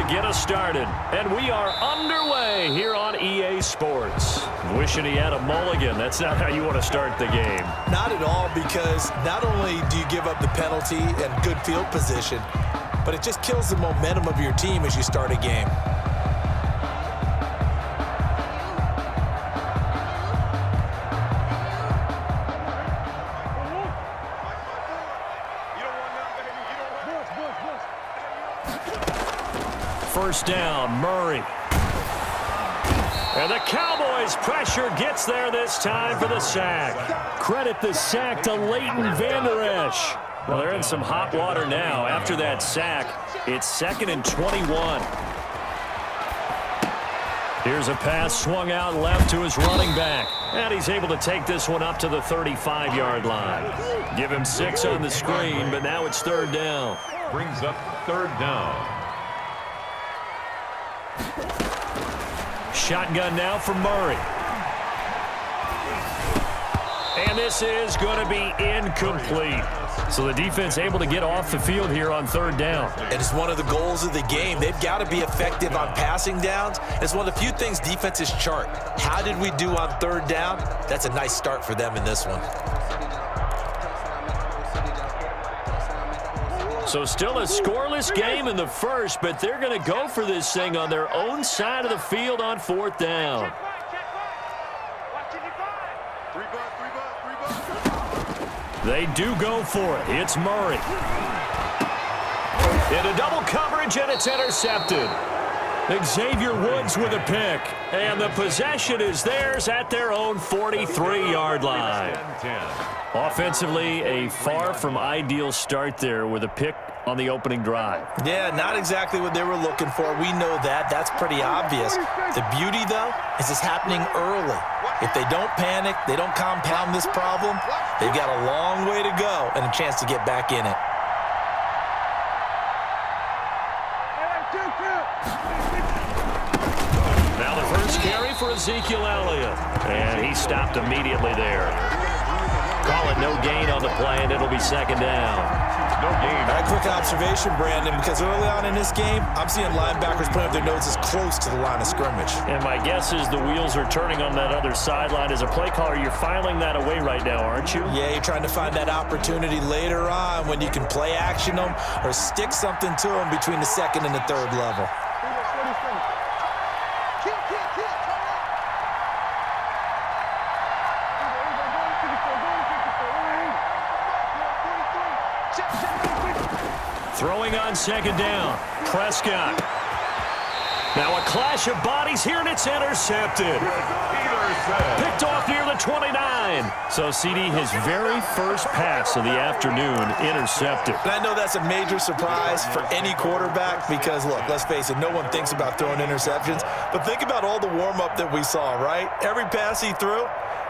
get us started. And we are underway here on EA Sports. Wishing he had a mulligan. That's not how you want to start the game. Not at all, because not only do you give up the penalty and good field position, but it just kills the momentum of your team as you start a game. First down, Murray. And the Cowboys pressure gets there this time for the sack. Credit the sack to Leighton Vander Esch. Well, they're in some hot water now. After that sack, it's 2nd and 21. Here's a pass swung out left to his running back. And he's able to take this one up to the 35-yard line. Give him 6 on the screen, but now it's 3rd down. Brings up 3rd down. Shotgun now for Murray. And this is going to be incomplete. So the defense able to get off the field here on 3rd down. It is one of the goals of the game. They've got to be effective on passing downs. It's one of the few things defenses chart. How did we do on 3rd down? That's a nice start for them in this one. So still a scoreless game in the first, but they're going to go for this thing on their own side of the field on 4th down. They do go for it. It's Murray. Into double coverage, and it's intercepted. Xavier Woods with a pick. And the possession is theirs at their own 43-yard line. Offensively, a far from ideal start there with a pick on the opening drive. Yeah, not exactly what they were looking for. We know that. That's pretty obvious. The beauty, though, is it's happening early. If they don't panic, they don't compound this problem, they've got a long way to go and a chance to get back in it. Now the first carry for Ezekiel Elliott. And he stopped immediately there. Call it no gain on the play, and it'll be 2nd down. No gain. All right, quick observation, Brandon, because early on in this game, I'm seeing linebackers putting up their noses close to the line of scrimmage. And my guess is the wheels are turning on that other sideline. As a play caller, you're filing that away right now, aren't you? Yeah, you're trying to find that opportunity later on when you can play action them or stick something to them between the 2nd and the 3rd level. Throwing on 2nd down. Prescott. Now a clash of bodies here, and it's intercepted. Picked off near the 29. So CD, his very first pass of the afternoon, intercepted. And I know that's a major surprise for any quarterback because, look, let's face it, no one thinks about throwing interceptions. But think about all the warm-up that we saw, right? Every pass he threw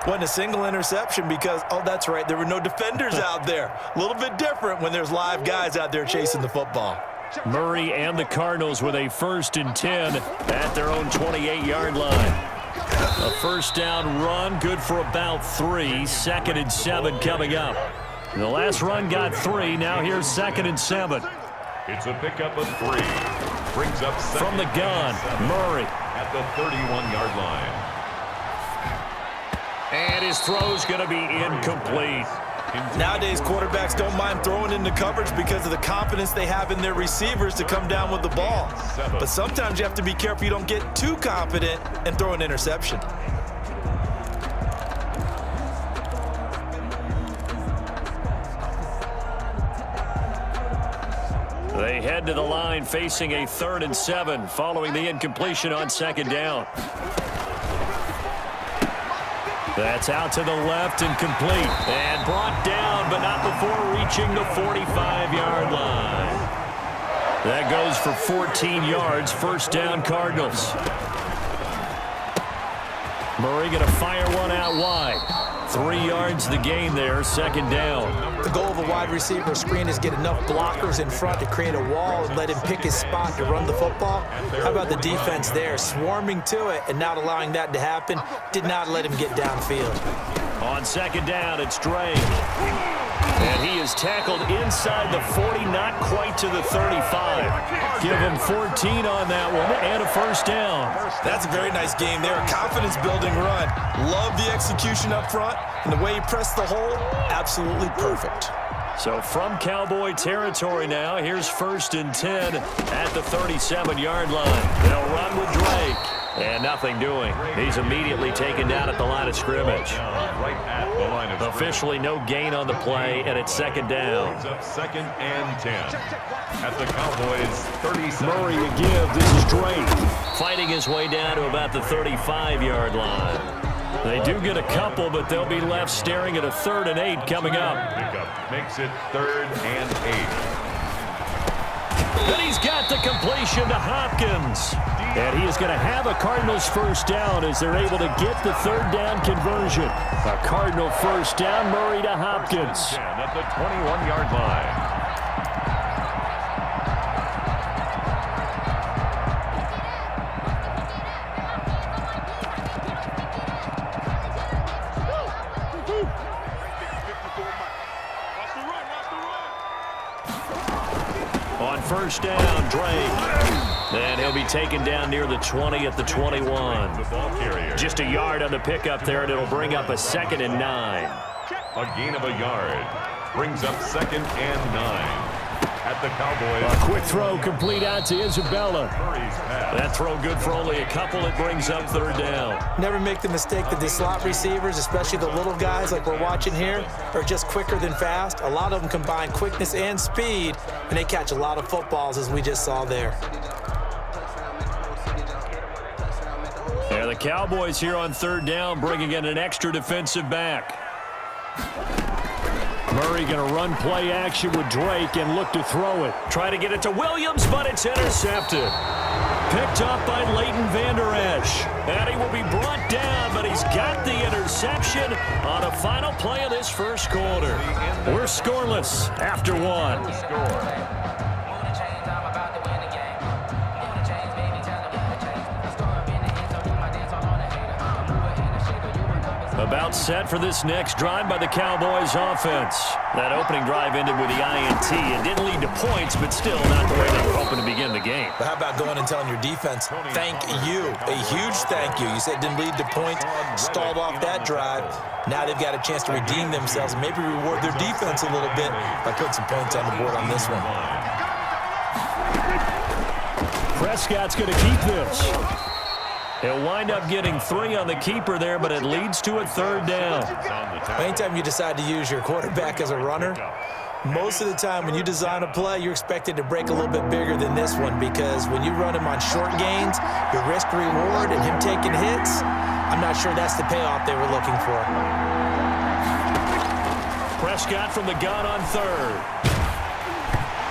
wasn't a single interception because, oh, that's right, there were no defenders out there. A little bit different when there's live guys out there chasing the football. Murray and the Cardinals with a 1st and 10 at their own 28-yard line. A 1st down run, good for about 3. 2nd and 7 coming up. The last run got 3. Now here's 2nd and 7. It's a pickup of 3. Brings up from the gun, Murray at the 31-yard line. And his throw's going to be incomplete. Nowadays, quarterbacks don't mind throwing into coverage because of the confidence they have in their receivers to come down with the ball. But sometimes you have to be careful you don't get too confident and throw an interception. They head to the line facing a 3rd and 7 following the incompletion on 2nd down. That's out to the left and complete. And brought down, but not before reaching the 45-yard line. That goes for 14 yards. 1st down, Cardinals. Murray going to fire one out wide. 3 yards the gain there, 2nd down. The goal of a wide receiver screen is get enough blockers in front to create a wall and let him pick his spot to run the football. How about the defense there, swarming to it and not allowing that to happen? Did not let him get downfield. On 2nd down, it's Drake. And he is tackled inside the 40, not quite to the 35. Give him 14 on that one and a first down. That's a very nice game there. A confidence-building run. Love the execution up front, and the way he pressed the hole, absolutely perfect. So from Cowboy territory now, here's 1st and 10 at the 37-yard line. They'll run with Drake. And nothing doing. He's immediately taken down at the line of scrimmage. Officially no gain on the play, and it's 2nd down. Brings up 2nd and 10 at the Cowboys 37. Murray to give. This is Drake. Fighting his way down to about the 35-yard line. They do get a couple, but they'll be left staring at a 3rd and 8 coming up. Pickup makes it 3rd and 8. Then he's got the completion to Hopkins. And he is going to have a Cardinals first down as they're able to get the 3rd down conversion. A Cardinal first down, Murray to Hopkins. At the 21-yard line. On first down, Drake. And he'll be taken down near the 20 at the 21. Just a yard on the pickup there, and it'll bring up a 2nd and 9. A gain of a yard. Brings up 2nd and 9 at the Cowboys. A quick throw complete out to Isabella. That throw good for only a couple. It brings up 3rd down. Never make the mistake that the slot receivers, especially the little guys like we're watching here, are just quicker than fast. A lot of them combine quickness and speed, and they catch a lot of footballs, as we just saw there. And the Cowboys here on 3rd down, bringing in an extra defensive back. Murray going to run play action with Drake and look to throw it. Try to get it to Williams, but it's intercepted. Picked up by Leighton Vander Esch. And he will be brought down, but he's got the interception on a final play of this first quarter. We're scoreless after 1. About set for this next drive by the Cowboys offense. That opening drive ended with the INT. It didn't lead to points, but still not the way they were hoping to begin the game. But how about going and telling your defense, thank you, a huge thank you. You said it didn't lead to points, stalled off that drive. Now they've got a chance to redeem themselves and maybe reward their defense a little bit by putting some points on the board on this one. Prescott's going to keep this. He'll wind up getting 3 on the keeper there, but it leads to a 3rd down. Anytime you decide to use your quarterback as a runner, most of the time when you design a play, you're expected to break a little bit bigger than this one, because when you run him on short gains, your risk-reward and him taking hits, I'm not sure that's the payoff they were looking for. Prescott from the gun on 3rd.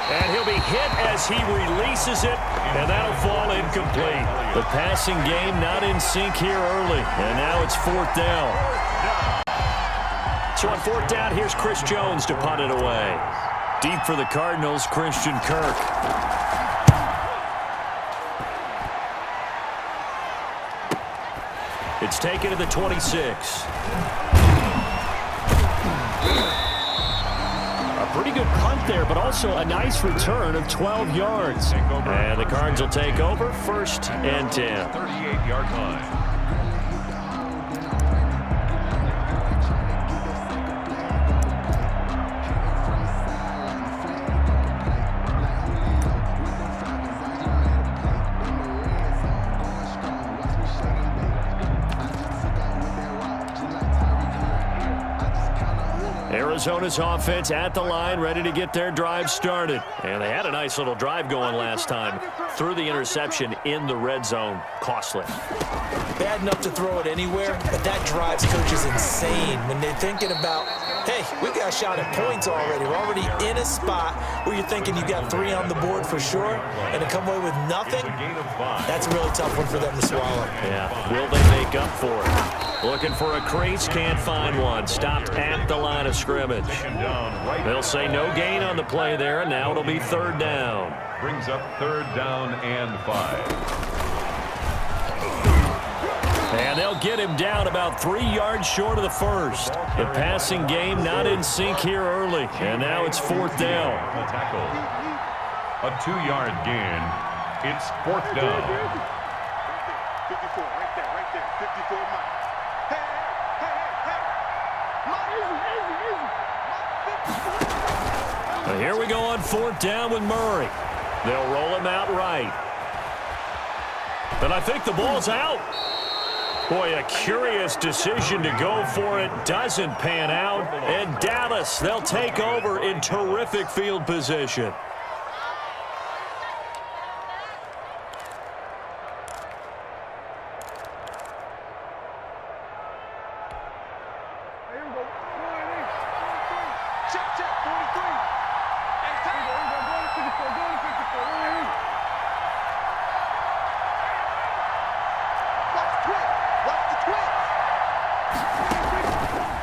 And he'll be hit as he releases it, and that'll fall incomplete. The passing game not in sync here early, and now it's 4th down. So on 4th down, here's Chris Jones to punt it away. Deep for the Cardinals, Christian Kirk. It's taken to the 26. Pretty good punt there, but also a nice return of 12 yards. And the Cards will take over 1st and 10. 38-yard line. Arizona's offense at the line, ready to get their drive started. And they had a nice little drive going last time. Threw the interception in the red zone. Costly. Bad enough to throw it anywhere, but that drives coaches insane when they're thinking about, hey, we got a shot at points already. We're already in a spot where you're thinking you got 3 on the board for sure, and to come away with nothing, that's a really tough one for them to swallow. Yeah, will they make up for it? Looking for a crease, can't find one. Stopped at the line of scrimmage. They'll say no gain on the play there, and now it'll be 3rd down. Brings up 3rd down and 5. And they'll get him down about 3 yards short of the first. The passing game not in sync here early. And now it's 4th down. A 2-yard gain. It's 4th down. 54, right there, 54 Mike. Hey, Mike. Well, here we go on 4th down with Murray. They'll roll him out right. And I think the ball's out. Boy, a curious decision to go for it. Doesn't pan out. And Dallas, they'll take over in terrific field position.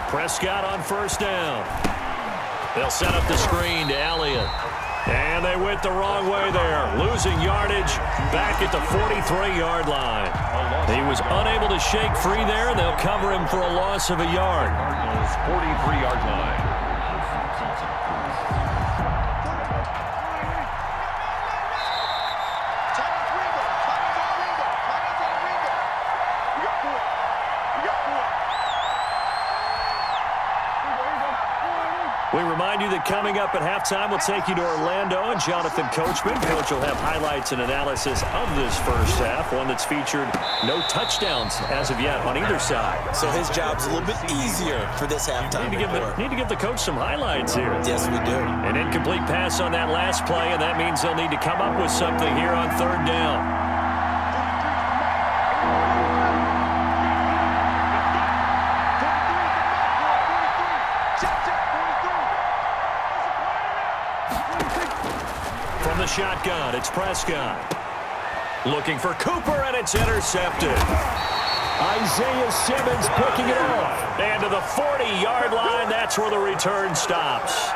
Prescott on 1st down. They'll set up the screen to Elliott. And they went the wrong way there. Losing yardage back at the 43-yard line. He was unable to shake free there, and they'll cover him for a loss of a yard. Cardinals 43-yard line. We remind you that coming up at halftime, we'll take you to Orlando and Jonathan Coachman. Coach will have highlights and analysis of this first half, one that's featured no touchdowns as of yet on either side. So his job's a little bit easier for this halftime. Need to give the coach some highlights here. Yes, we do. An incomplete pass on that last play, and that means they'll need to come up with something here on 3rd down. From the shotgun, it's Prescott. Looking for Cooper, and it's intercepted. Isaiah Simmons picking it off. And to the 40-yard line, that's where the return stops.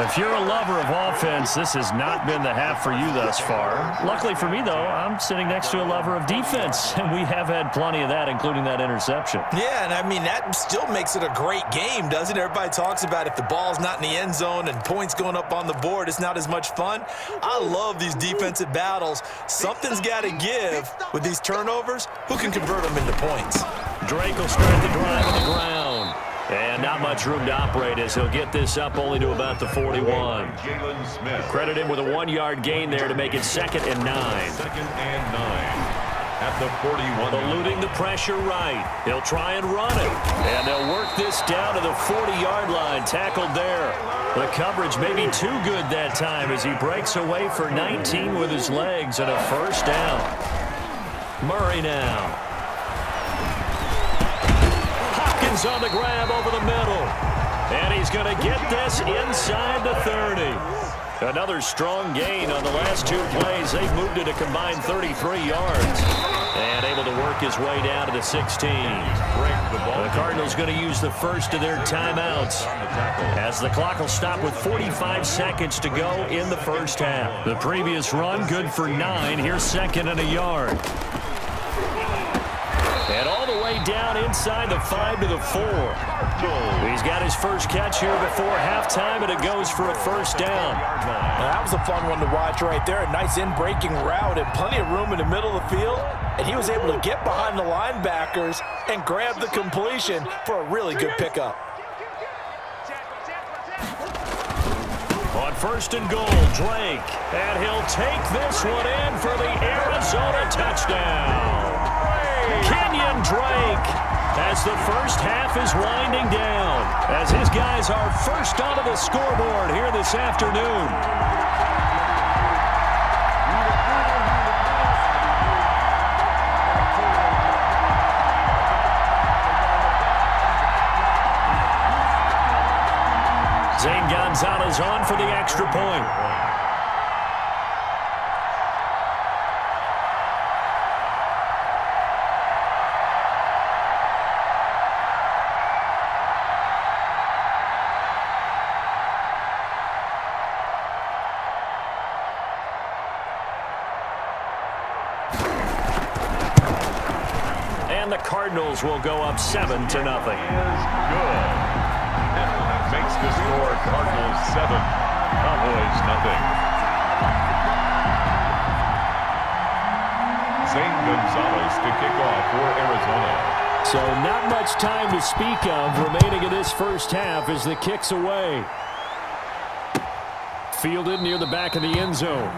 If you're a lover of offense, this has not been the half for you thus far. Luckily for me, though, I'm sitting next to a lover of defense, and we have had plenty of that, including that interception. Yeah, and I mean, that still makes it a great game, doesn't it? Everybody talks about if the ball's not in the end zone and points going up on the board, it's not as much fun. I love these defensive battles. Something's got to give with these turnovers. Who can convert them into points? Drake will start the drive on the ground. And not much room to operate as he'll get this up only to about the 41. Credit him with a 1-yard gain there to make it 2nd and 9. 2nd and 9 at the 41. Eluding the pressure right. He'll try and run it. And they'll work this down to the 40-yard line. Tackled there. The coverage may be too good that time as he breaks away for 19 with his legs and a 1st down. Murray now. On the grab over the middle. And he's going to get this inside the 30. Another strong gain on the last 2 plays. They've moved it a combined 33 yards. And able to work his way down to the 16. The Cardinals going to use the first of their timeouts as the clock will stop with 45 seconds to go in the first half. The previous run good for 9. Here's 2nd and a yard. And all the way down inside the 5 to the 4. He's got his first catch here before halftime, and it goes for a 1st down. Now, that was a fun one to watch right there. A nice in-breaking route and plenty of room in the middle of the field. And he was able to get behind the linebackers and grab the completion for a really good pickup. On 1st and goal, Drake. And he'll take this one in for the Arizona touchdown. Kenyon Drake as the first half is winding down as his guys are first onto the scoreboard here this afternoon. Zane Gonzalez on for the extra point. and the Cardinals will go up 7-0. Is good. And makes the score Cardinals 7, Cowboys nothing. Zane Gonzalez to kick off for Arizona. So not much time to speak of remaining in this first half as the kick's away. Fielded near the back of the end zone.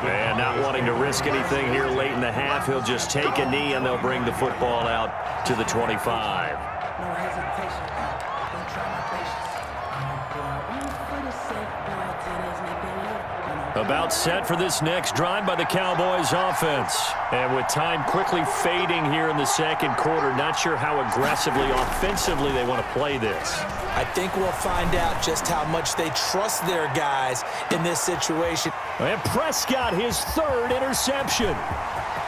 And not wanting to risk anything here late in the half, he'll just take a knee and they'll bring the football out to the 25. No hesitation. Don't try my patience. About set for this next drive by the Cowboys offense. And with time quickly fading here in the second quarter, not sure how aggressively, offensively they want to play this. I think we'll find out just how much they trust their guys in this situation. And Prescott, his third interception.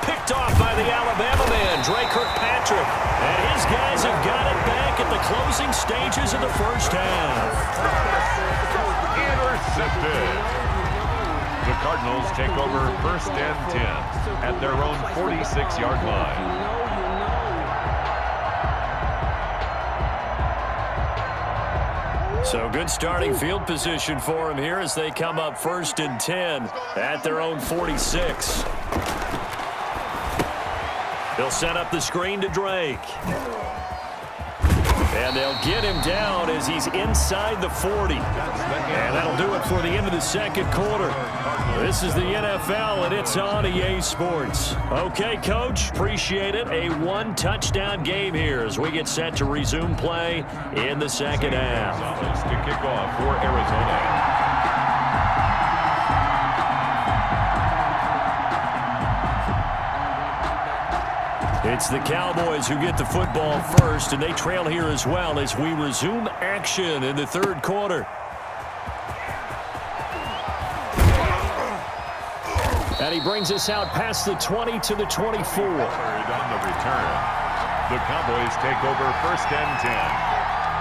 Picked off by the Alabama man, Dre Kirkpatrick. And his guys have got it back at the closing stages of the first half. Intercepted. The Cardinals take over 1st and 10 at their own 46-yard line. So good starting field position for him here as they come up 1st and 10 at their own 46. They'll set up the screen to Drake. And they'll get him down as he's inside the 40. And that'll do it for the end of the second quarter. This is the NFL, and it's on EA Sports. Okay, Coach, appreciate it. A one-touchdown game here as we get set to resume play in the second half. To kick off for Arizona. It's the Cowboys who get the football first, and they trail here as well as we resume action in the third quarter. And he brings us out past the 20 to the 24. On the return, the Cowboys take over 1st and 10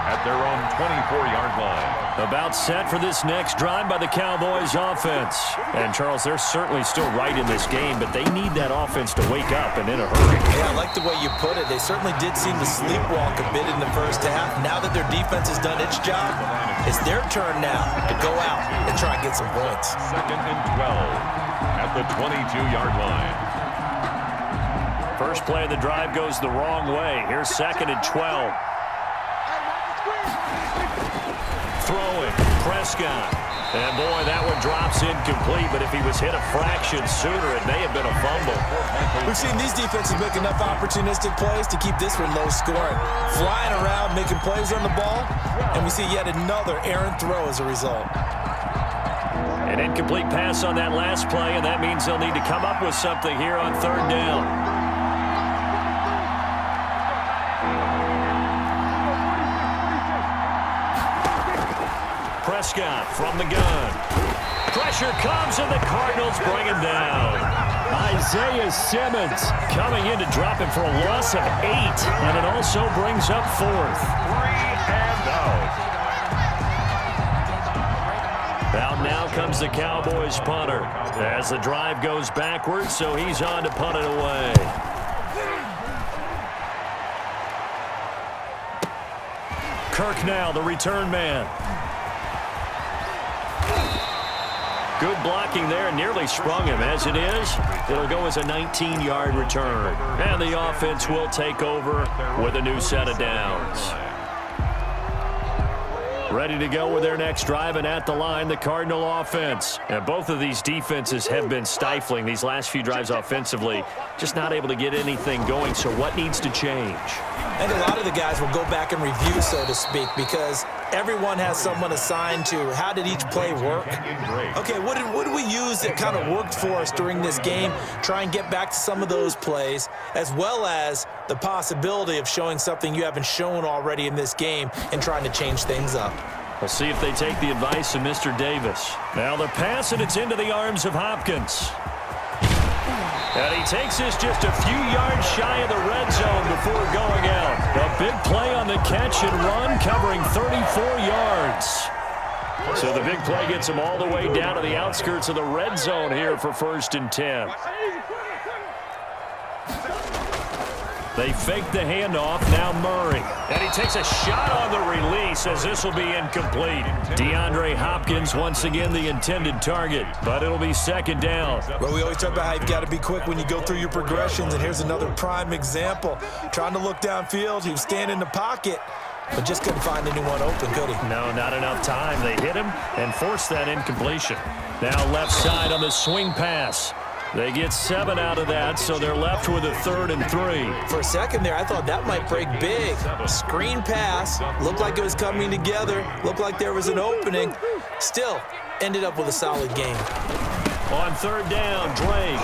at their own 24-yard line. About set for this next drive by the Cowboys offense. And, Charles, they're certainly still right in this game, but they need that offense to wake up and in a hurry. Yeah, I like the way you put it. They certainly did seem to sleepwalk a bit in the first half. Now that their defense has done its job, it's their turn now to go out and try and get some points. 2nd and 12 at the 22-yard line. First play of the drive goes the wrong way. Here's 2nd and 12. Throwing, Prescott. And, boy, that one drops incomplete, but if he was hit a fraction sooner, it may have been a fumble. We've seen these defenses make enough opportunistic plays to keep this one low scoring. Flying around, making plays on the ball, and we see yet another errant throw as a result. An incomplete pass on that last play, and that means they'll need to come up with something here on 3rd down. Prescott from the gun. Pressure comes, and the Cardinals bring him down. Isaiah Simmons coming in to drop him for a loss of 8, and it also brings up 4th. 3 and out. Out now comes the Cowboys punter as the drive goes backwards, so he's on to punt it away. Kirk now, the return man. Good blocking there, nearly sprung him. As it is, it'll go as a 19-yard return. And the offense will take over with a new set of downs. Ready to go with their next drive, and at the line, the Cardinal offense. And both of these defenses have been stifling these last few drives offensively, just not able to get anything going. So what needs to change? And a lot of the guys will go back and review, so to speak, because everyone has someone assigned to how did each play work. Okay, what did we use that kind of worked for us during this game? Try and get back to some of those plays, as well as the possibility of showing something you haven't shown already in this game and trying to change things up. We'll see if they take the advice of Mr. Davis. Now the pass, and it's into the arms of Hopkins. And he takes this just a few yards shy of the red zone before going out. A big play on the catch and run, covering 34 yards. So the big play gets him all the way down to the outskirts of the red zone here for 1st and 10. They fake the handoff. Now Murray. And he takes a shot on the release as this will be incomplete. DeAndre Hopkins once again the intended target, but it'll be second down. Well, we always talk about how you've got to be quick when you go through your progressions, and here's another prime example. Trying to look downfield, he was standing in the pocket, but just couldn't find anyone open, could he? No, not enough time. They hit him and forced that incompletion. Now left side on the swing pass. They get 7 out of that, so they're left with a 3rd and 3. For a second there, I thought that might break big. Screen pass, looked like it was coming together, looked like there was an opening. Still, ended up with a solid game. On 3rd down, Drake.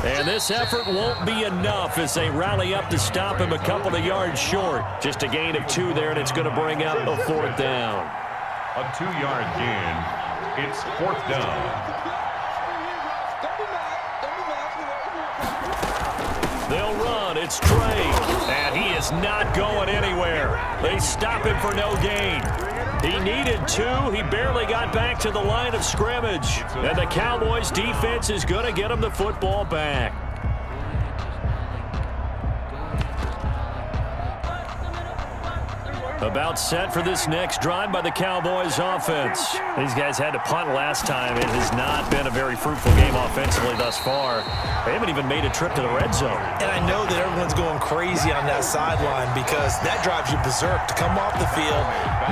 And this effort won't be enough as they rally up to stop him a couple of yards short. Just a gain of 2 there, and it's going to bring up a 4th down. A 2-yard gain. It's 4th down. They'll run. It's Drake. And he is not going anywhere. They stop him for no gain. He needed 2. He barely got back to the line of scrimmage. And the Cowboys defense is going to get him the football back. About set for this next drive by the Cowboys offense. These guys had to punt last time. It has not been a very fruitful game offensively thus far. They haven't even made a trip to the red zone. And I know that everyone's going crazy on that sideline because that drives you berserk to come off the field,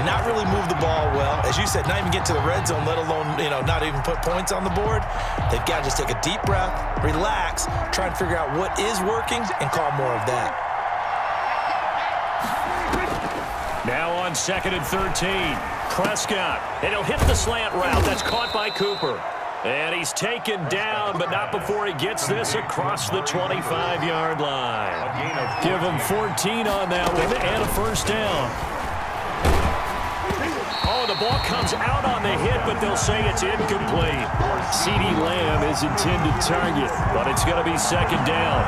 not really move the ball well. As you said, not even get to the red zone, let alone, not even put points on the board. They've got to just take a deep breath, relax, try and figure out what is working and call more of that. Now on 2nd and 13, Prescott, and he'll hit the slant route. That's caught by Cooper. And he's taken down, but not before he gets this across the 25-yard line. Give him 14 on that one and a 1st down. Oh, the ball comes out on the hit, but they'll say it's incomplete. CeeDee Lamb is intended target, but it's going to be 2nd down.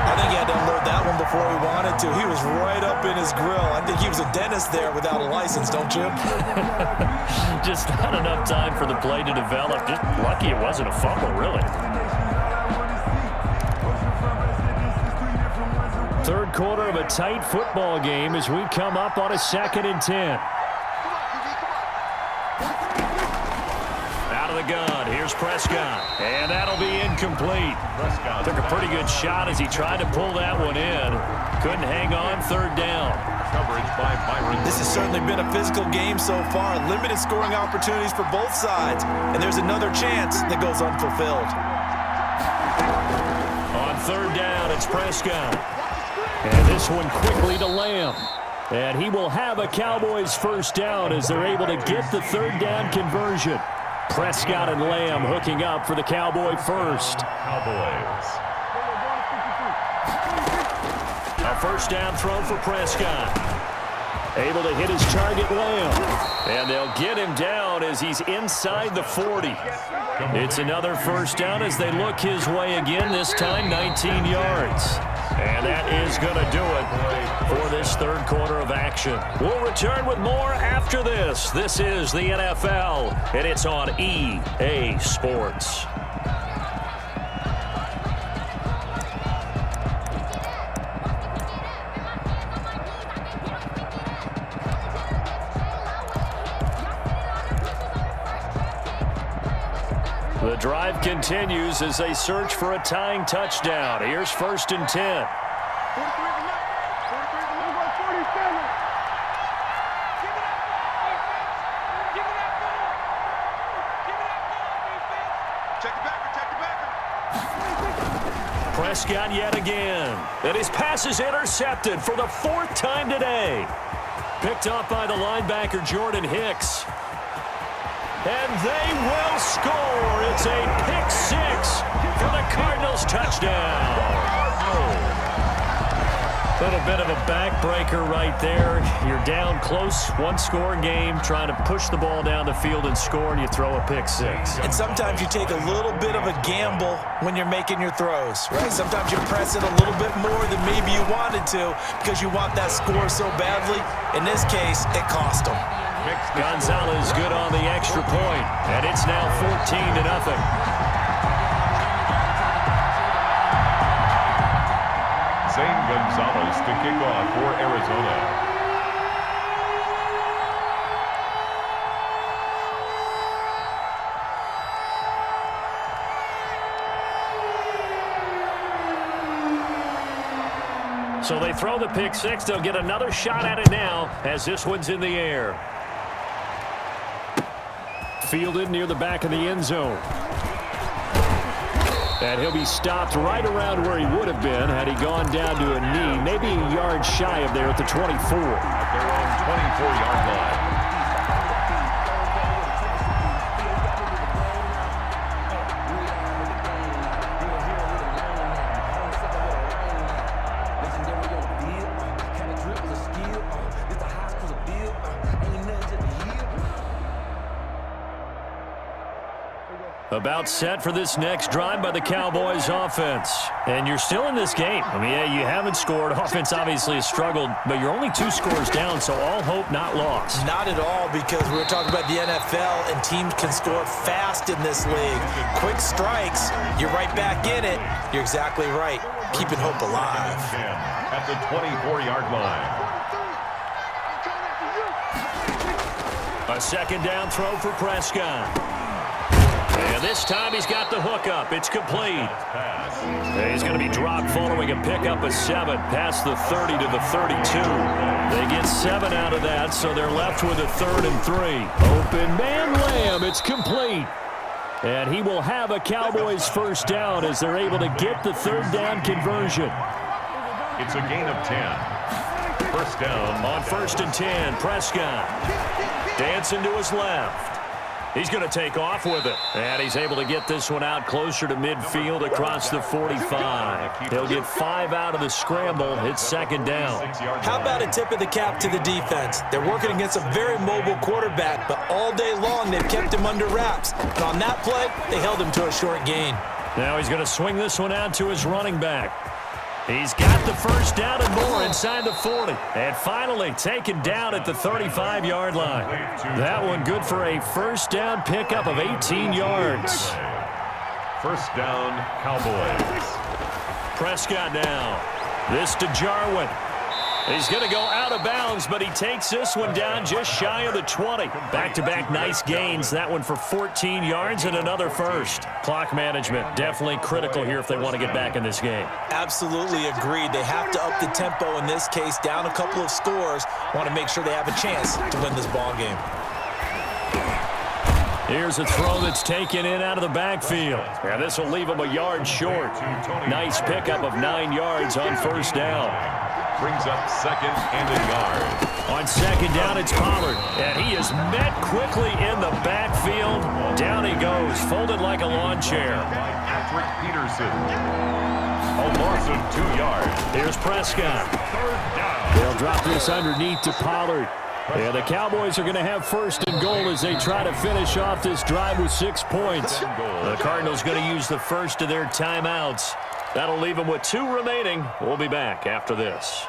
I think he had to unload that one before he wanted to. He was right up in his grill. I think he was a dentist there without a license, don't you? Just not enough time for the play to develop. Just lucky it wasn't a fumble, really. 3rd quarter of a tight football game as we come up on a 2nd and 10. Out of the gun, here's Prescott, and that'll be incomplete. Prescott took a pretty good shot as he tried to pull that one in. Couldn't hang on. 3rd down. Coverage by Byron. This has certainly been a physical game so far. Limited scoring opportunities for both sides, and there's another chance that goes unfulfilled. On 3rd down, it's Prescott. And this one quickly to Lamb. And he will have a Cowboys 1st down as they're able to get the 3rd down conversion. Prescott and Lamb hooking up for the Cowboy 1st. Cowboys. A 1st down throw for Prescott. Able to hit his target, Lamb. And they'll get him down as he's inside the 40. It's another 1st down as they look his way again, this time 19 yards. And that is going to do it for this 3rd quarter of action. We'll return with more after this. This is the NFL, and it's on EA Sports. The drive continues as they search for a tying touchdown. Here's 1st and 10. Prescott yet again. And his pass is intercepted for the 4th time today. Picked up by the linebacker Jordan Hicks. And they will score. It's a pick 6 for the Cardinals touchdown. A little bit of a backbreaker right there. You're down close, 1-score game, trying to push the ball down the field and score, and you throw a pick 6. And sometimes you take a little bit of a gamble when you're making your throws, right? Sometimes you press it a little bit more than maybe you wanted to because you want that score so badly. In this case, it cost them. Gonzalez good on the extra point, and it's now 14-0. Same Gonzalez to kick off for Arizona. So they throw the pick six. They'll get another shot at it now as this one's in the air. Fielded near the back of the end zone. And he'll be stopped right around where he would have been had he gone down to a knee, maybe a yard shy of there at the 24. At their own 24-yard line. About set for this next drive by the Cowboys offense. And you're still in this game. I mean, yeah, you haven't scored. Offense obviously has struggled, but you're only 2 scores down, so all hope not lost. Not at all, because we were talking about the NFL, and teams can score fast in this league. Quick strikes, you're right back in it. You're exactly right. Keeping hope alive. At the 24-yard line. A second down throw for Prescott. And this time he's got the hook up. It's complete. He's going to be dropped following a pickup of 7 past the 30 to the 32. They get 7 out of that, so they're left with a 3rd and 3. Open man Lamb. It's complete. And he will have a Cowboys first down as they're able to get the 3rd down conversion. It's a gain of 10. First down. On 1st and 10, Prescott dancing to his left. He's going to take off with it. And he's able to get this one out closer to midfield across the 45. He'll get 5 out of the scramble. It's 2nd down. How about a tip of the cap to the defense? They're working against a very mobile quarterback, but all day long they've kept him under wraps. And on that play, they held him to a short gain. Now he's going to swing this one out to his running back. He's got the first down and more inside the 40. And finally taken down at the 35-yard line. That one good for a first down pickup of 18 yards. First down, Cowboys. Prescott now. This to Jarwin. He's going to go out of bounds, but he takes this one down just shy of the 20. Back-to-back nice gains. That one for 14 yards and another first. Clock management definitely critical here if they want to get back in this game. Absolutely agreed. They have to up the tempo in this case, down a couple of scores. Want to make sure they have a chance to win this ball game. Here's a throw that's taken in out of the backfield. And this will leave him a yard short. Nice pickup of 9 yards on first down. Brings up 2nd and a yard. On 2nd down, it's Pollard. And he is met quickly in the backfield. Down he goes, folded like a lawn chair. By Patrick Peterson. A loss of 2 yards. Here's Prescott. 3rd down. They'll drop this underneath to Pollard. Yeah, the Cowboys are going to have 1st and goal as they try to finish off this drive with 6 points. The Cardinals going to use the first of their timeouts. That'll leave them with 2 remaining. We'll be back after this.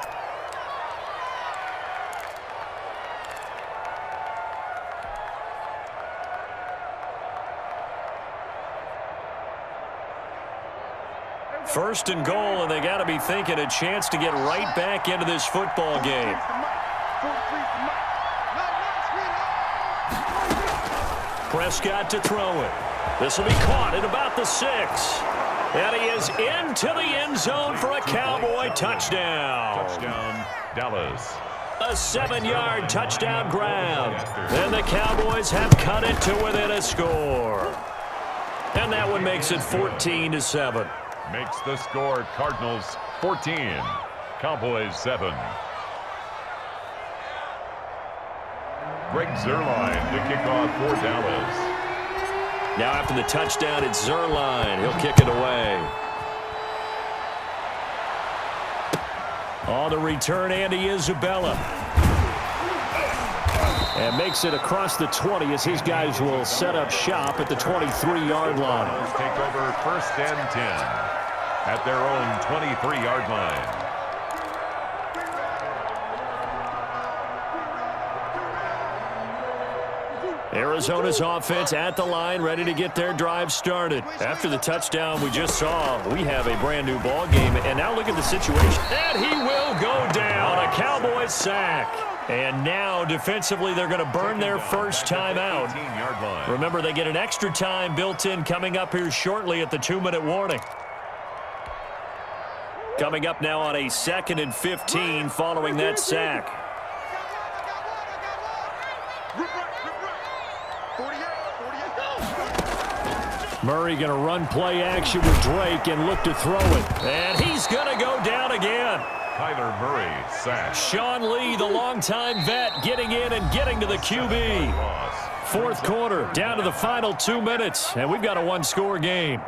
First and goal, and they got to be thinking a chance to get right back into this football game. Prescott to throw it. This will be caught at about the 6. And he is into the end zone for a Cowboy touchdown. Touchdown, Dallas. A 7-yard touchdown grab. And the Cowboys have cut it to within a score. And that one makes it 14-7. Makes the score Cardinals 14, Cowboys 7. Greg Zuerlein to kick off for Dallas. Now after the touchdown, it's Zuerlein. He'll kick it away. On the return, Andy Isabella. And makes it across the 20 as his guys will set up shop at the 23-yard line. Take over 1st and 10 at their own 23-yard line. Arizona's offense at the line, ready to get their drive started. After the touchdown we just saw, we have a brand-new ball game. And now look at the situation. And he will go down. A Cowboys sack. And now, defensively, they're going to burn their first time out. Remember, they get an extra time built in coming up here shortly at the 2-minute warning. Coming up now on a 2nd and 15 following that sack. Murray going to run play action with Drake and look to throw it. And he's going to go down again. Kyler Murray sacked. Sean Lee, the longtime vet, getting in and getting to the QB. Fourth quarter, down to the final 2 minutes, and we've got a one-score game.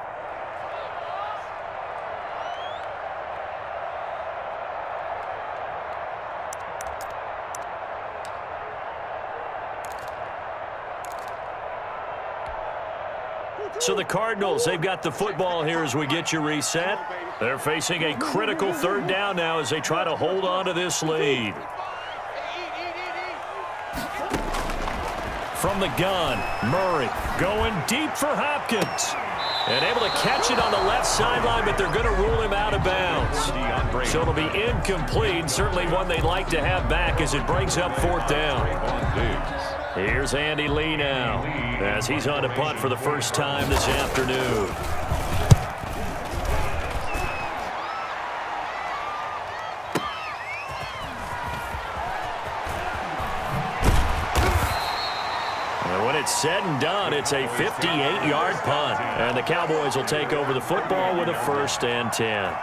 So the Cardinals, they've got the football here as we get you reset. They're facing a critical 3rd down now as they try to hold on to this lead. From the gun, Murray going deep for Hopkins. And able to catch it on the left sideline, but they're going to rule him out of bounds. So it'll be incomplete, certainly one they'd like to have back as it brings up 4th down. Here's Andy Lee now as he's on to punt for the first time this afternoon. And when it's said and done, it's a 58-yard punt. And the Cowboys will take over the football with a 1st and 10.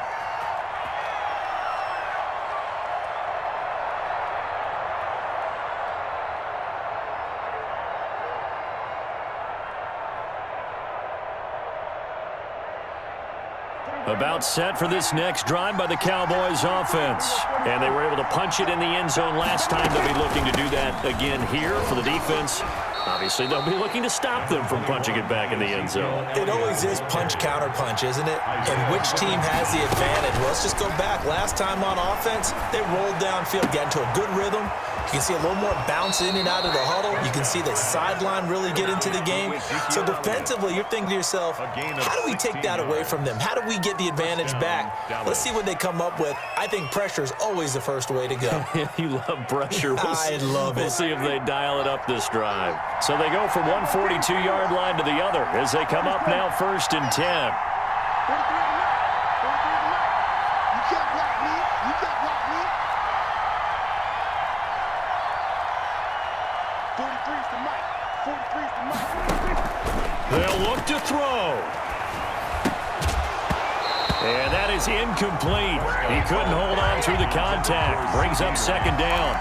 About set for this next drive by the Cowboys offense. And they were able to punch it in the end zone last time. They'll be looking to do that again here for the defense. Obviously, they'll be looking to stop them from punching it back in the end zone. It always is punch-counter-punch, isn't it? And which team has the advantage? Well, let's just go back. Last time on offense, they rolled downfield, got into a good rhythm. You can see a little more bounce in and out of the huddle. You can see the sideline really get into the game. So defensively, you're thinking to yourself, how do we take that away from them? How do we get the advantage back? Let's see what they come up with. I think pressure is always the first way to go. You love pressure. I love it. We'll see if they dial it up this drive. So they go from one 42-yard line to the other as they come up now 1st and 10. They'll look to throw. And that is incomplete. He couldn't hold on through the contact. Brings up 2nd down.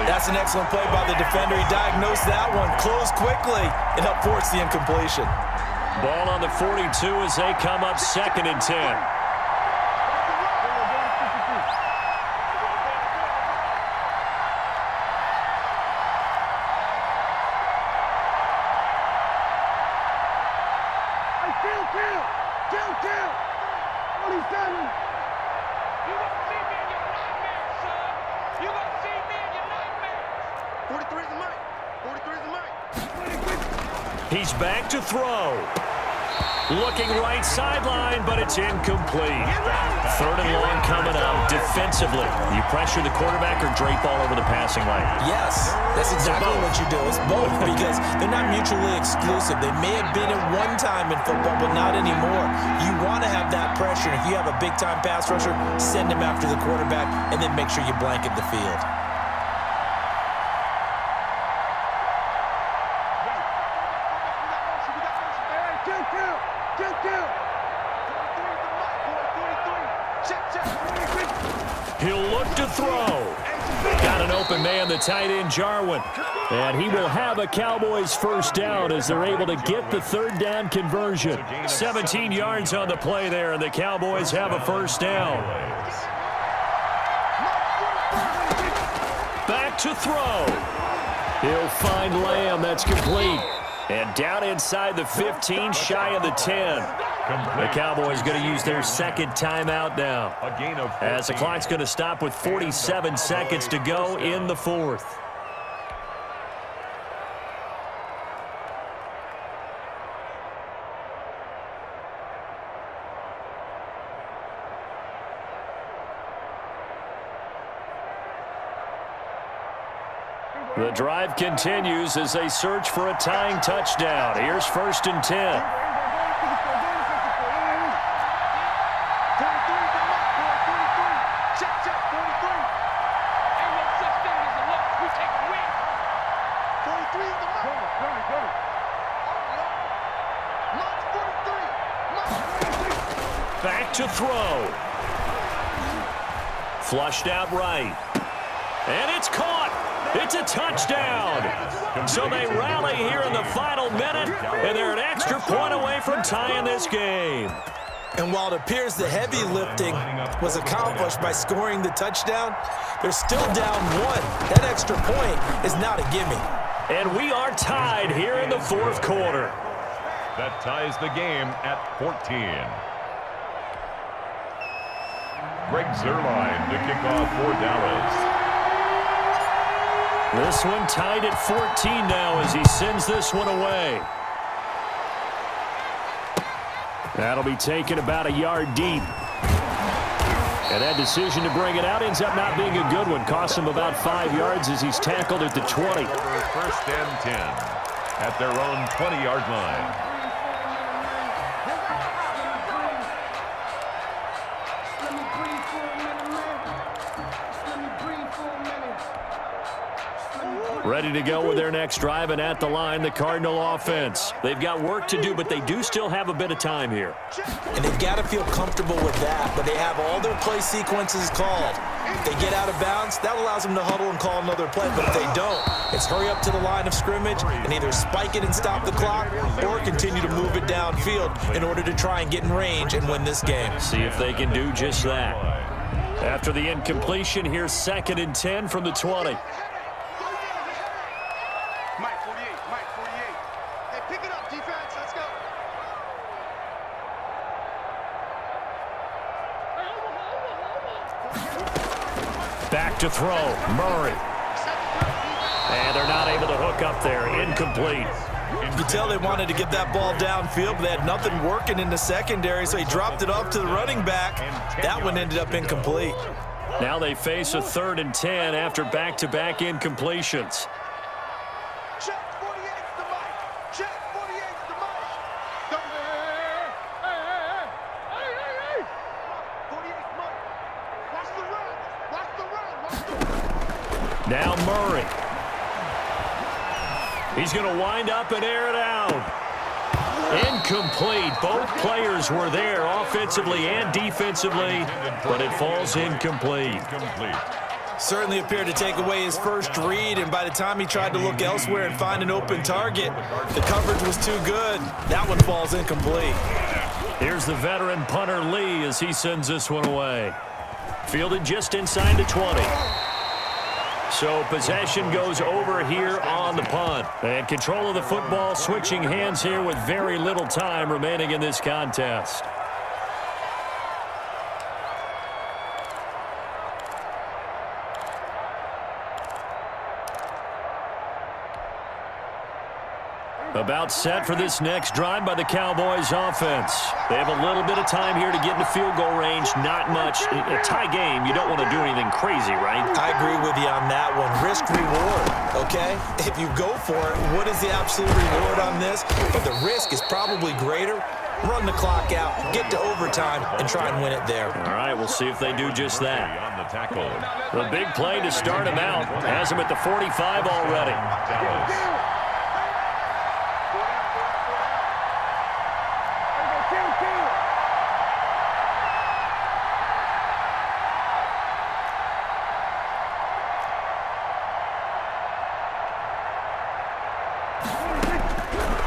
That's an excellent play by the defender. He diagnosed that one, closed quickly, and helped force the incompletion. Ball on the 42 as they come up 2nd and 10. He's back to throw. Looking right sideline, but it's incomplete. 3rd and long coming up defensively. You pressure the quarterback or drape all over the passing lane? Yes, that's exactly what you do. It's both because they're not mutually exclusive. They may have been at one time in football, but not anymore. You want to have that pressure. If you have a big-time pass rusher, send him after the quarterback, and then make sure you blanket the field. He'll look to throw. Got an open man, the tight end, Jarwin. And he will have a Cowboys 1st down as they're able to get the 3rd down conversion. 17 yards on the play there, and the Cowboys have a 1st down. Back to throw. He'll find Lamb. That's complete. And down inside the 15, shy of the 10. The Cowboys going to use their 2nd timeout now, as the clock's going to stop with 47 seconds to go in the 4th. The drive continues as they search for a tying touchdown. Here's 1st and 10. Back to throw. Flushed out right. And it's caught. It's a touchdown. So they rally here in the final minute, and they're an extra point away from tying this game. And while it appears the heavy lifting was accomplished by scoring the touchdown, they're still down 1. That extra point is not a gimme. And we are tied here in the 4th quarter. That ties the game at 14. Greg Zuerlein to kick off for Dallas. This one tied at 14 now as he sends this one away. That'll be taken about a yard deep. And that decision to bring it out ends up not being a good one. Costs him about 5 yards as he's tackled at the 20. 1st and 10 at their own 20-yard line. Ready to go with their next drive, and at the line, the Cardinal offense. They've got work to do, but they do still have a bit of time here. And they've got to feel comfortable with that, but they have all their play sequences called. If they get out of bounds, that allows them to huddle and call another play, but if they don't, it's hurry up to the line of scrimmage and either spike it and stop the clock or continue to move it downfield in order to try and get in range and win this game. See if they can do just that. After the incompletion, here's 2nd and 10 from the 20. Back to throw, Murray. And they're not able to hook up there. Incomplete. You could tell they wanted to get that ball downfield, but they had nothing working in the secondary, so he dropped it off to the running back. That one ended up incomplete. Now they face a 3rd and 10 after back-to-back incompletions. Check 48's the mic. Check 48's the mic. 48's mic. Watch the run. Watch the run. Watch the run. Now Murray. He's going to wind up and air it out. Incomplete. Both players were there offensively and defensively, but it falls incomplete. Certainly appeared to take away his first read, and by the time he tried to look elsewhere and find an open target, the coverage was too good. That one falls incomplete. Here's the veteran punter Lee as he sends this one away. Fielded just inside the 20. So possession goes over here on the punt. And control of the football switching hands here with very little time remaining in this contest. About set for this next drive by the Cowboys offense. They have a little bit of time here to get into field goal range. Not much. A tie game, you don't want to do anything crazy, right? I agree with you on that one. Risk reward, okay? If you go for it, what is the absolute reward on this? But the risk is probably greater. Run the clock out, get to overtime, and try and win it there. All right, we'll see if they do just that. On the tackle. The big play to start him out has him at the 45 already.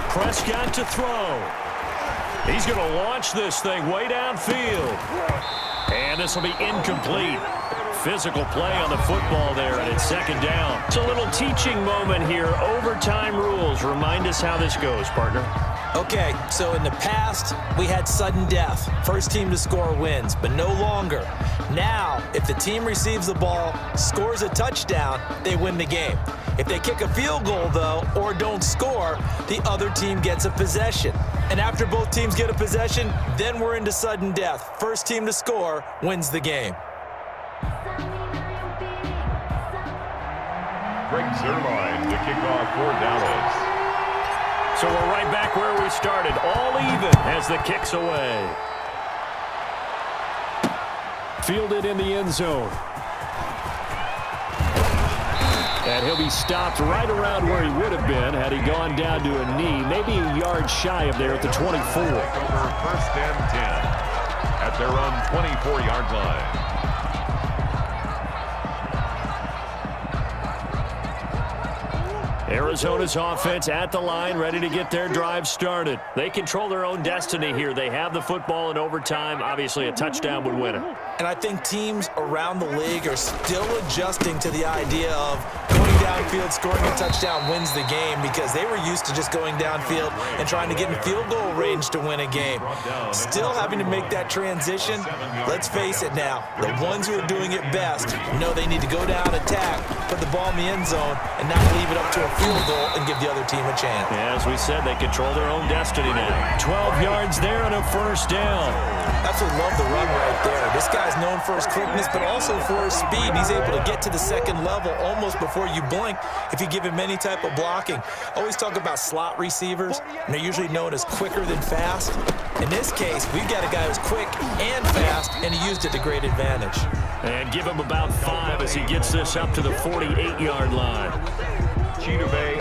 Prescott to throw. He's going to launch this thing way downfield. And this will be incomplete. Physical play on the football there, and it's 2nd down. It's a little teaching moment here. Overtime rules. Remind us how this goes, partner. Okay, so in the past, we had sudden death. First team to score wins, but no longer. Now, if the team receives the ball, scores a touchdown, they win the game. If they kick a field goal, though, or don't score, the other team gets a possession. And after both teams get a possession, then we're into sudden death. First team to score wins the game. Craig Zerline to kick off for Dallas. So we're right back where we started, all even as the kick's away. Fielded in the end zone. And he'll be stopped right around where he would have been had he gone down to a knee, maybe a yard shy of there at the 24. Over first and 10 at their own 24-yard line. Arizona's offense at the line, ready to get their drive started. They control their own destiny here. They have the football in overtime. Obviously, a touchdown would win it. And I think teams around the league are still adjusting to the idea of going downfield, scoring a touchdown wins the game, because they were used to just going downfield and trying to get in field goal range to win a game. Still having to make that transition. Let's face it now, the ones who are doing it best know they need to go down, attack, put the ball in the end zone, and not leave it up to a field goal and give the other team a chance. Yeah, as we said, they control their own destiny now. 12 yards there and a first down. Absolutely love the run right there. This guy's known for his quickness, but also for his speed. He's able to get to the second level almost before you blink if you give him any type of blocking. Always talk about slot receivers, and they're usually known as quicker than fast. In this case, we've got a guy who's quick and fast, and he used it to great advantage. And give him about 5 as he gets this up to the 48-yard line.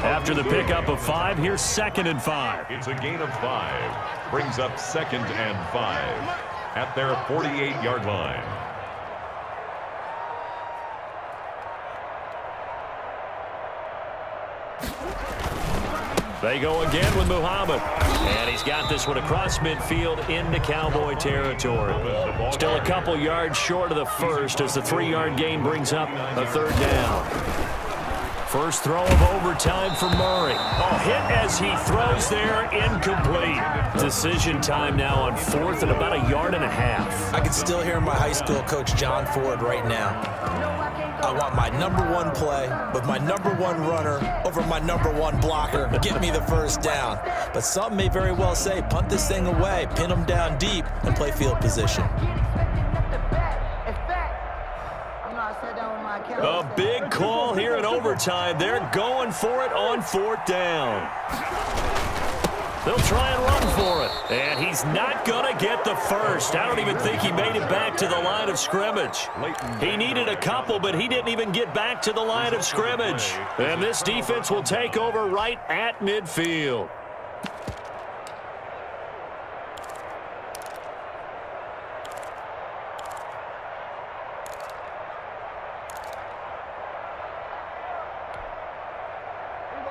After the pickup of 5, here's 2nd and 5. It's a gain of 5. Brings up 2nd and 5 at their 48-yard line. They go again with Muhammad. And he's got this one across midfield into Cowboy territory. Still a couple yards short of the first as the 3-yard gain brings up a 3rd down. First throw of overtime for Murray. A hit as he throws there, incomplete. Decision time now on 4th and about 1.5 yards. I can still hear my high school coach, John Ford, right now. I want my #1 play with my #1 runner over my #1 blocker. Get me the first down. But some may very well say, punt this thing away, pin them down deep, and play field position. A big call here in overtime. They're going for it on 4th down. They'll try and run for it. And he's not going to get the first. I don't even think he made it back to the line of scrimmage. He needed a couple, but he didn't even get back to the line of scrimmage. And this defense will take over right at midfield.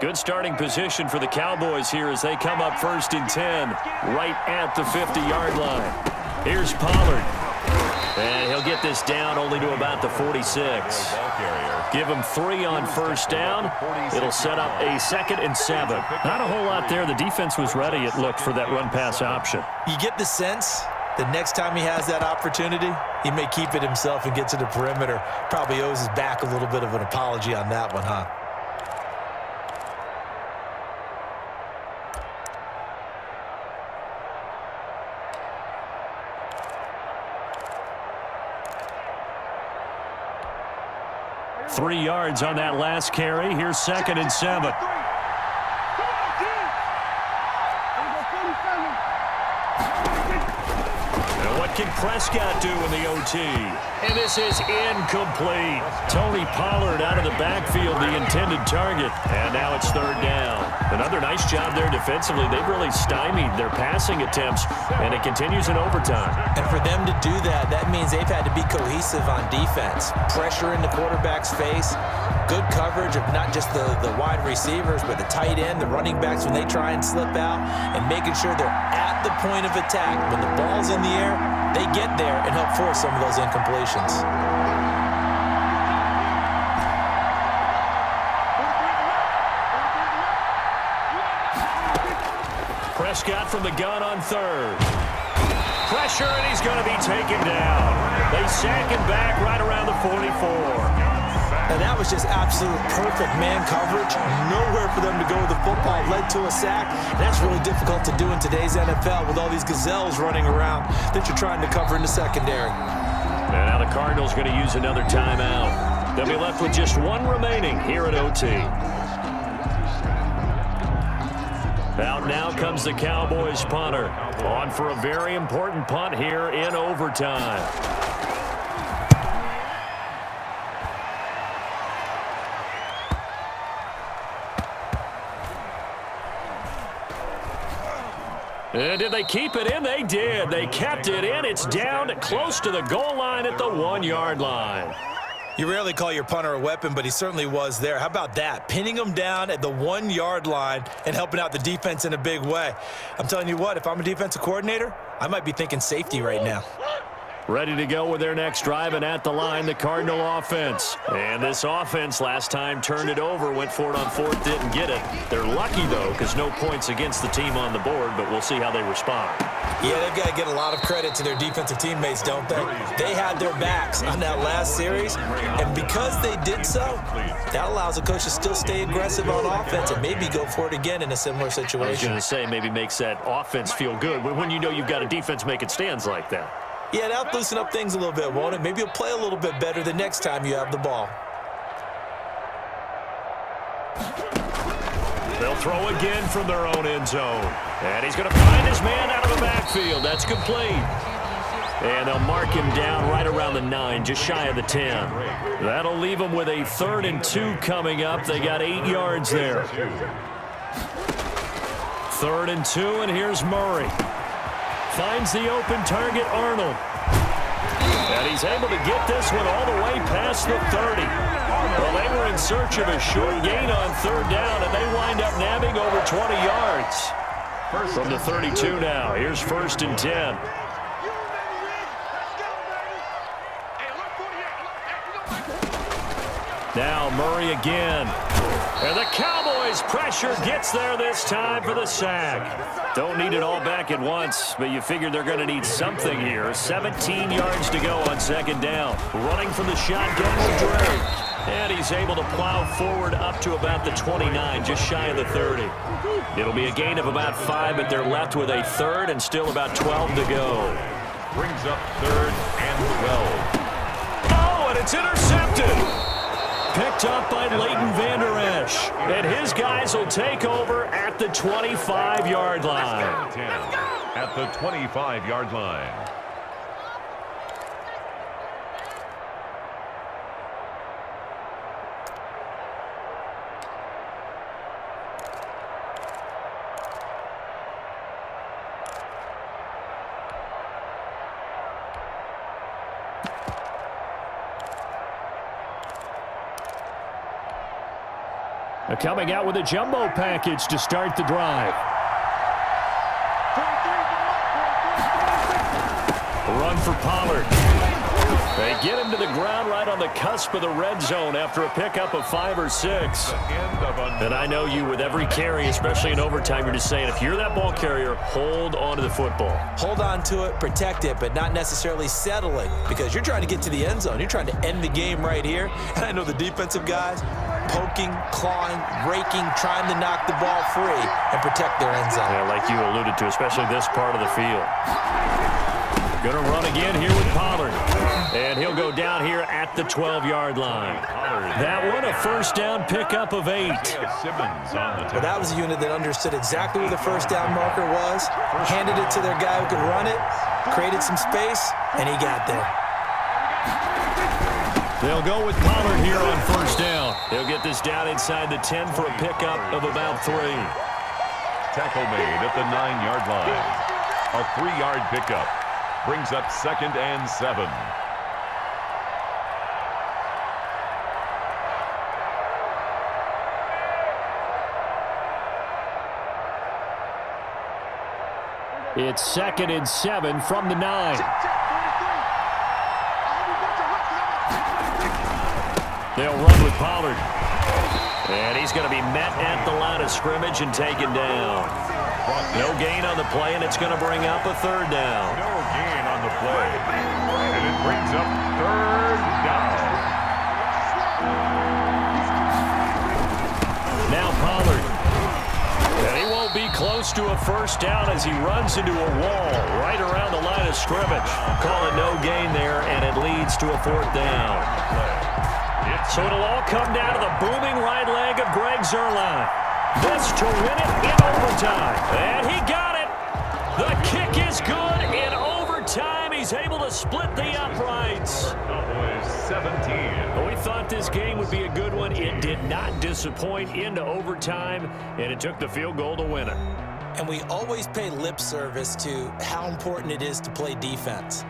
Good starting position for the Cowboys here as they come up 1st and 10, right at the 50-yard line. Here's Pollard. And he'll get this down only to about the 46. Give him 3 on 1st down. It'll set up a 2nd and 7. Not a whole lot there. The defense was ready, it looked, for that run-pass option. You get the sense the next time he has that opportunity, he may keep it himself and get to the perimeter. Probably owes his back a little bit of an apology on that one, huh? Three yards on that last carry. Here's 2nd and 7. And what can Prescott do in the OT? And this is incomplete. Tony Pollard out of the backfield, the intended target. And now it's 3rd down. Another nice job there defensively. They've really stymied their passing attempts, and it continues in overtime. And for them to do that, that means they've had to be cohesive on defense. Pressure in the quarterback's face, good coverage of not just the wide receivers, but the tight end, the running backs when they try and slip out, and making sure they're at the point of attack. When the ball's in the air, they get there and help force some of those incompletions. Prescott from the gun on 3rd. Pressure, and he's going to be taken down. They sack him back right around the 44. And that was just absolute perfect man coverage. Nowhere for them to go with the football. Led to a sack. And that's really difficult to do in today's NFL with all these gazelles running around that you're trying to cover in the secondary. And now the Cardinals going to use another timeout. They'll be left with just one remaining here at OT. Out now comes the Cowboys punter. On for a very important punt here in overtime. And did they keep it in? They did. They kept it in. It's down close to the goal line at the 1-yard line. You rarely call your punter a weapon, but he certainly was there. How about that? Pinning him down at the 1-yard line and helping out the defense in a big way. I'm telling you what, if I'm a defensive coordinator, I might be thinking safety right now. Ready to go with their next drive, and at the line, the Cardinal offense. And this offense last time turned it over, went for it on fourth, didn't get it. They're lucky, though, because no points against the team on the board, but we'll see how they respond. Yeah, they've got to get a lot of credit to their defensive teammates, don't they? They had their backs on that last series, and because they did so, that allows the coach to still stay aggressive on offense and maybe go for it again in a similar I was situation. going to say, maybe makes that offense feel good when you know you've got a defense making stands like that. Yeah, that'll loosen up things a little bit, won't it? Maybe you'll play a little bit better the next time you have the ball. They'll throw again from their own end zone. And he's going to find his man out of the backfield. That's complete. And they'll mark him down right around the 9, just shy of the 10. That'll leave them with a 3rd and 2 coming up. They got 8 yards there. 3rd and 2, and here's Murray. Finds the open target, Arnold. And he's able to get this one all the way past the 30. Well, they were in search of a short gain on 3rd down, and they wind up nabbing over 20 yards. From the 32 now, here's 1st and 10. Now Murray again. And the Cowboys pressure gets there this time for the sack. Don't need it all back at once, but you figure they're going to need something here. 17 yards to go on 2nd down. Running from the shotgun with Drake. And he's able to plow forward up to about the 29, just shy of the 30. It'll be a gain of about 5, but they're left with a 3rd and still about 12 to go. Brings up 3rd and 12. Oh, and it's intercepted. Picked up by Leighton Vander Esch. And his guys will take over at the 25-yard line. At the 25-yard line. Coming out with a jumbo package to start the drive. Run for Pollard. They get him to the ground right on the cusp of the red zone after a pickup of 5 or 6. And I know you, with every carry, especially in overtime, you're just saying, if you're that ball carrier, hold on to the football. Hold on to it, protect it, but not necessarily settling, because you're trying to get to the end zone. You're trying to end the game right here. And I know the defensive guys poking, clawing, raking, trying to knock the ball free and protect their end zone. Yeah, like you alluded to, especially this part of the field. Going to run again here with Pollard. And he'll go down here at the 12-yard line. That one, a 1st down pickup of 8. Well, that was a unit that understood exactly where the 1st down marker was, handed it to their guy who could run it, created some space, and he got there. They'll go with Pollard here on 1st down. He'll get this down inside the 10 for a pickup of about 3. Tackle made at the 9-yard line. A 3-yard pickup brings up 2nd and 7. It's 2nd and 7 from the 9. They'll run with Pollard. And he's going to be met at the line of scrimmage and taken down. No gain on the play, and it's going to bring up a 3rd down. No gain on the play. And it brings up 3rd down. Now Pollard. And he won't be close to a 1st down as he runs into a wall right around the line of scrimmage. Call it no gain there, and it leads yards to a 4th down. So it'll all come down to the booming right leg of Greg Zuerlein. This to win it in overtime. And he got it. The kick is good in overtime. He's able to split the uprights. Cowboys 17. Well, we thought this game would be a good one. It did not disappoint into overtime, and it took the field goal to win it. And we always pay lip service to how important it is to play defense.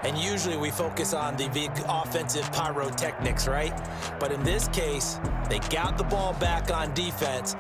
And usually we focus on the big offensive pyrotechnics, right? But in this case, they got the ball back on defense,